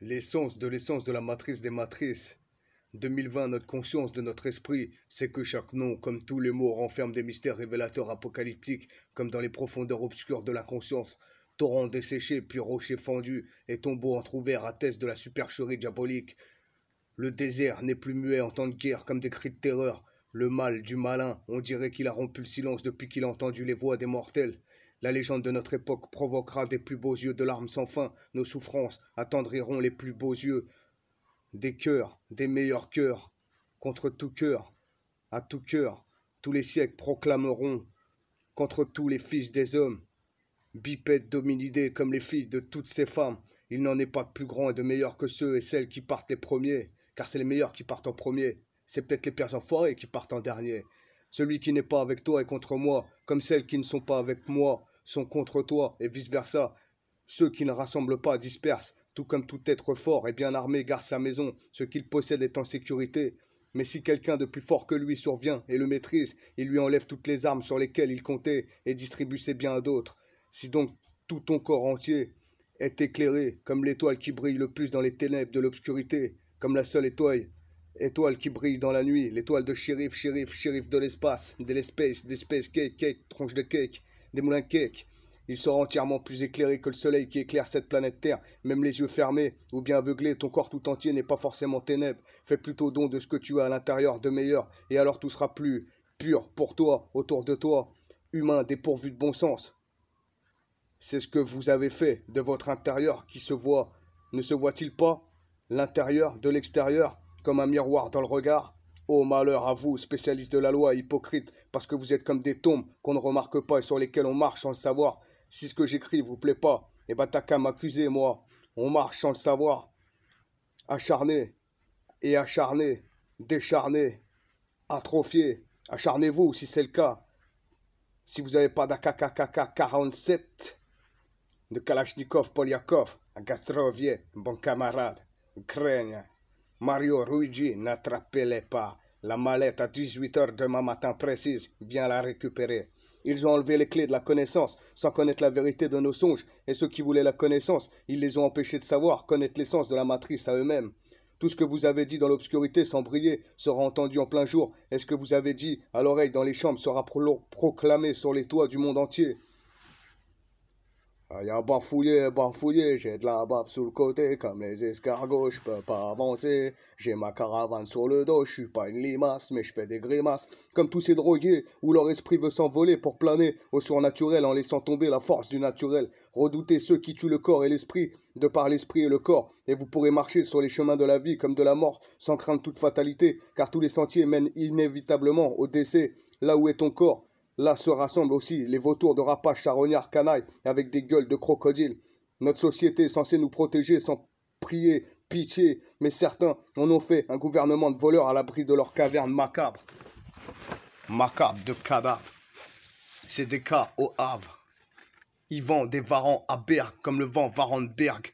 L'essence de la matrice des matrices. 2020, notre conscience de notre esprit, c'est que chaque nom, comme tous les mots, renferme des mystères révélateurs apocalyptiques, comme dans les profondeurs obscures de l'inconscience. Torrents desséchés, puis rochers fendus, et tombeaux entr'ouverts attestent de la supercherie diabolique. Le désert n'est plus muet en temps de guerre comme des cris de terreur. Le mal du malin, on dirait qu'il a rompu le silence depuis qu'il a entendu les voix des mortels. La légende de notre époque provoquera des plus beaux yeux de larmes sans fin. Nos souffrances attendriront les plus beaux yeux. Des cœurs, des meilleurs cœurs. Contre tout cœur, à tout cœur, tous les siècles proclameront. Contre tous les fils des hommes, bipèdes dominidés comme les filles de toutes ces femmes. Il n'en est pas de plus grand et de meilleur que ceux et celles qui partent les premiers. Car c'est les meilleurs qui partent en premier. C'est peut-être les pires enfoirés qui partent en dernier. Celui qui n'est pas avec toi est contre moi, comme celles qui ne sont pas avec moi sont contre toi, et vice-versa. Ceux qui ne rassemblent pas dispersent, tout comme tout être fort et bien armé garde sa maison, ce qu'il possède est en sécurité. Mais si quelqu'un de plus fort que lui survient et le maîtrise, il lui enlève toutes les armes sur lesquelles il comptait et distribue ses biens à d'autres. Si donc tout ton corps entier est éclairé, comme l'étoile qui brille le plus dans les ténèbres de l'obscurité, comme la seule étoile qui brille dans la nuit, l'étoile de shérif de l'espace, de l'espace, d'espèce cake, tronche de cake, des moulins cake. Il sera entièrement plus éclairé que le soleil qui éclaire cette planète Terre, même les yeux fermés ou bien aveuglés, ton corps tout entier n'est pas forcément ténèbres. Fais plutôt don de ce que tu as à l'intérieur de meilleur, et alors tout sera plus pur pour toi, autour de toi, humain, dépourvu de bon sens. C'est ce que vous avez fait de votre intérieur qui se voit. Ne se voit-il pas l'intérieur de l'extérieur, comme un miroir dans le regard? Ô malheur à vous, spécialistes de la loi, hypocrites, parce que vous êtes comme des tombes qu'on ne remarque pas et sur lesquelles on marche sans le savoir. Si ce que j'écris vous plaît pas, eh ben t'as qu'à m'accuser, moi. On marche sans le savoir. Acharné et acharné, décharné, atrophié. Acharnez-vous si c'est le cas. Si vous n'avez pas d'AKKK 47, de Kalachnikov Polyakov, un Gastrovier, un bon camarade, craigne. Mario Luigi, n'attrapez-les pas. La mallette à 18 heures demain matin précise, viens la récupérer. Ils ont enlevé les clés de la connaissance, sans connaître la vérité de nos songes, et ceux qui voulaient la connaissance, ils les ont empêchés de savoir, connaître l'essence de la matrice à eux-mêmes. Tout ce que vous avez dit dans l'obscurité sans briller sera entendu en plein jour, et ce que vous avez dit à l'oreille dans les chambres sera proclamé sur les toits du monde entier. Il y a bafouillé, j'ai de la bave sous le côté, comme les escargots, je peux pas avancer. J'ai ma caravane sur le dos, je suis pas une limace, mais je fais des grimaces. Comme tous ces drogués, où leur esprit veut s'envoler pour planer au surnaturel en laissant tomber la force du naturel. Redoutez ceux qui tuent le corps et l'esprit, de par l'esprit et le corps, et vous pourrez marcher sur les chemins de la vie comme de la mort, sans craindre toute fatalité, car tous les sentiers mènent inévitablement au décès. Là où est ton corps, là se rassemblent aussi les vautours de rapaces charognards canailles avec des gueules de crocodiles. Notre société est censée nous protéger sans prier, pitié, mais certains en ont fait un gouvernement de voleurs à l'abri de leurs cavernes macabres. Macabres de cadavres. C'est des cas au Havre. Ils vendent des varans à Berg comme le vent Varenberg.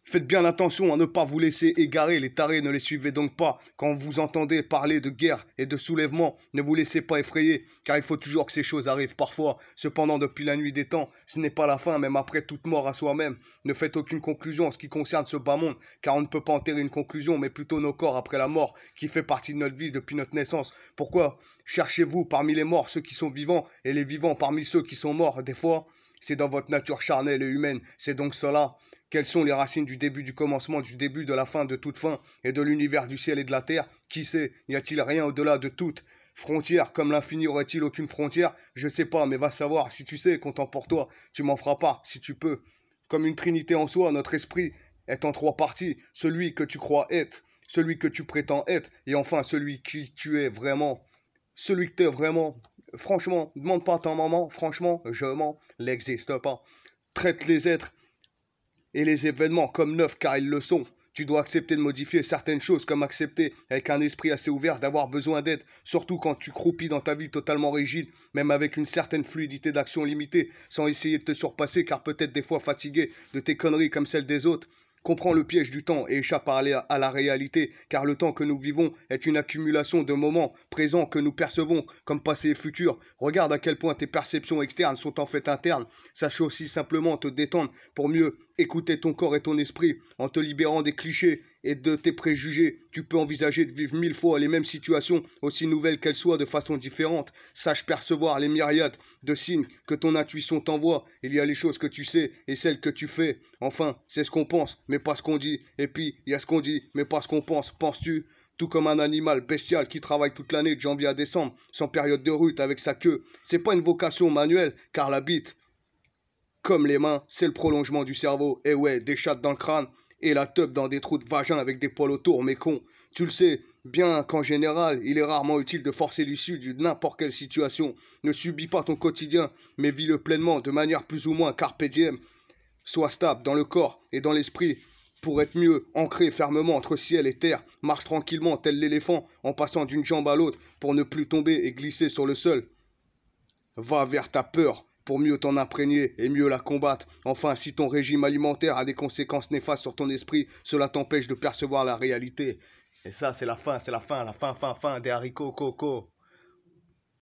Faites bien attention à ne pas vous laisser égarer, les tarés ne les suivez donc pas. Quand vous entendez parler de guerre et de soulèvement, ne vous laissez pas effrayer, car il faut toujours que ces choses arrivent parfois. Cependant, depuis la nuit des temps, ce n'est pas la fin, même après toute mort à soi-même. Ne faites aucune conclusion en ce qui concerne ce bas monde, car on ne peut pas enterrer une conclusion, mais plutôt nos corps après la mort, qui fait partie de notre vie depuis notre naissance. Pourquoi cherchez-vous parmi les morts ceux qui sont vivants, et les vivants parmi ceux qui sont morts? Des fois, c'est dans votre nature charnelle et humaine, c'est donc cela. Quelles sont les racines du début, du commencement, du début, de la fin, de toute fin, et de l'univers, du ciel et de la terre? Qui sait? N'y a-t-il rien au-delà de toutes frontières? Comme l'infini aurait-il aucune frontière? Je sais pas, mais va savoir. Si tu sais, comptant pour toi, tu m'en feras part, si tu peux. Comme une trinité en soi, notre esprit est en trois parties. Celui que tu crois être, celui que tu prétends être, et enfin celui qui tu es vraiment. Celui que tu es vraiment. Franchement, demande pas à ta maman, franchement, je mens, n'existe pas. Traite les êtres et les événements comme neufs car ils le sont. Tu dois accepter de modifier certaines choses comme accepter, avec un esprit assez ouvert, d'avoir besoin d'aide, surtout quand tu croupis dans ta vie totalement rigide, même avec une certaine fluidité d'action limitée, sans essayer de te surpasser car peut-être des fois fatigué de tes conneries comme celles des autres. Comprends le piège du temps et échappe à la réalité, car le temps que nous vivons est une accumulation de moments présents que nous percevons comme passé et futur. Regarde à quel point tes perceptions externes sont en fait internes. Sache aussi simplement te détendre pour mieux écouter ton corps et ton esprit. En te libérant des clichés et de tes préjugés, tu peux envisager de vivre 1000 fois les mêmes situations, aussi nouvelles qu'elles soient, de façon différente. Sache percevoir les myriades de signes que ton intuition t'envoie. Il y a les choses que tu sais et celles que tu fais. Enfin, c'est ce qu'on pense, mais pas ce qu'on dit. Et puis, il y a ce qu'on dit, mais pas ce qu'on pense. Penses-tu? Tout comme un animal bestial qui travaille toute l'année de janvier à décembre, sans période de rut avec sa queue. C'est pas une vocation manuelle, car la bite, comme les mains, c'est le prolongement du cerveau. Et ouais, des chattes dans le crâne et la teub dans des trous de vagin avec des poils autour, mais con. Tu le sais bien qu'en général, il est rarement utile de forcer l'issue de n'importe quelle situation. Ne subis pas ton quotidien, mais vis-le pleinement, de manière plus ou moins carpe diem. Sois stable dans le corps et dans l'esprit pour être mieux ancré fermement entre ciel et terre. Marche tranquillement tel l'éléphant en passant d'une jambe à l'autre pour ne plus tomber et glisser sur le sol. Va vers ta peur pour mieux t'en imprégner et mieux la combattre. Enfin, si ton régime alimentaire a des conséquences néfastes sur ton esprit, cela t'empêche de percevoir la réalité. Et ça, c'est la fin des haricots coco.